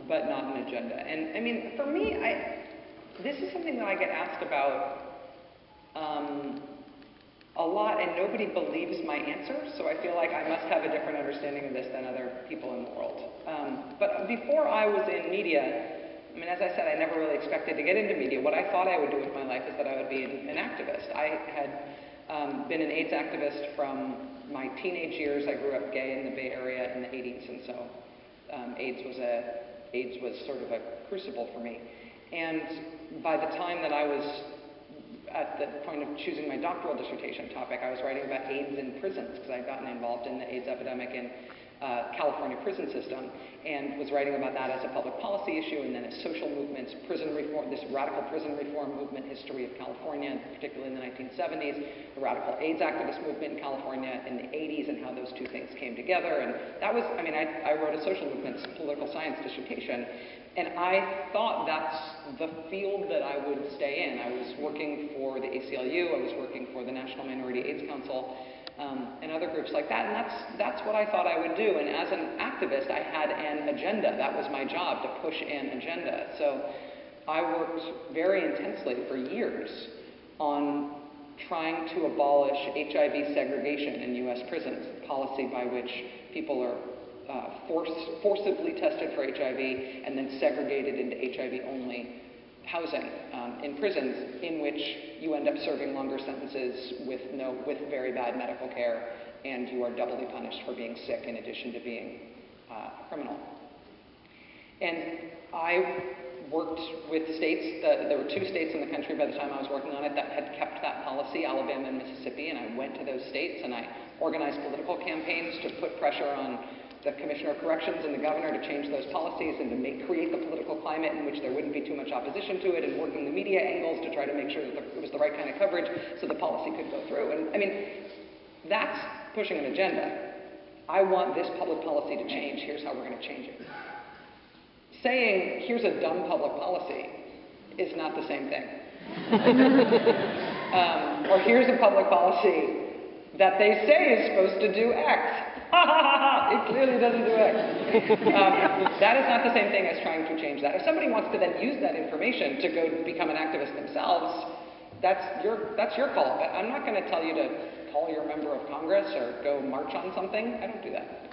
but not an agenda. And I mean, for me, this is something that I get asked about a lot, and nobody believes my answer, so I feel like I must have a different understanding of this than other people in the world. But before I was in media, I mean, as I said, I never really expected to get into media. What I thought I would do with my life is that I would be an activist. I had been an AIDS activist from my teenage years. I grew up gay in the Bay Area in the 80s, and so AIDS was sort of a crucible for me. And by the time that I was at the point of choosing my doctoral dissertation topic, I was writing about AIDS in prisons, because I'd gotten involved in the AIDS epidemic in California prison system, and was writing about that as a public policy issue, and then as social movements, prison reform, this radical prison reform movement history of California, particularly in the 1970s, the radical AIDS activist movement in California in the 80s, and how those two things came together. And that was, I mean, I wrote a social movements political science dissertation, and I thought that's the field that I would stay in. I was working for the ACLU, I was working for the National Minority AIDS Council, and other groups like that, and that's what I thought I would do. And as an activist, I had an agenda. That was my job, to push an agenda. So I worked very intensely for years on trying to abolish HIV segregation in US prisons, the policy by which people are forcibly tested for HIV and then segregated into HIV-only housing in prisons, in which you end up serving longer sentences with very bad medical care, and you are doubly punished for being sick in addition to being a criminal. And I worked with states, there were 2 states in the country by the time I was working on it that had kept that policy, Alabama and Mississippi, and I went to those states and I organized political campaigns to put pressure on the Commissioner of Corrections and the governor to change those policies and to create the political climate in which there wouldn't be too much opposition to it, and working the media angles to try to make sure that it was the right kind of coverage so the policy could go through. And I mean, that's pushing an agenda. I want this public policy to change, here's how we're going to change it. Saying, here's a dumb public policy, is not the same thing. Or here's a public policy that they say is supposed to do X. It clearly doesn't do X. That is not the same thing as trying to change that. If somebody wants to then use that information to go become an activist themselves, that's your call. But I'm not going to tell you to call your member of Congress or go march on something. I don't do that.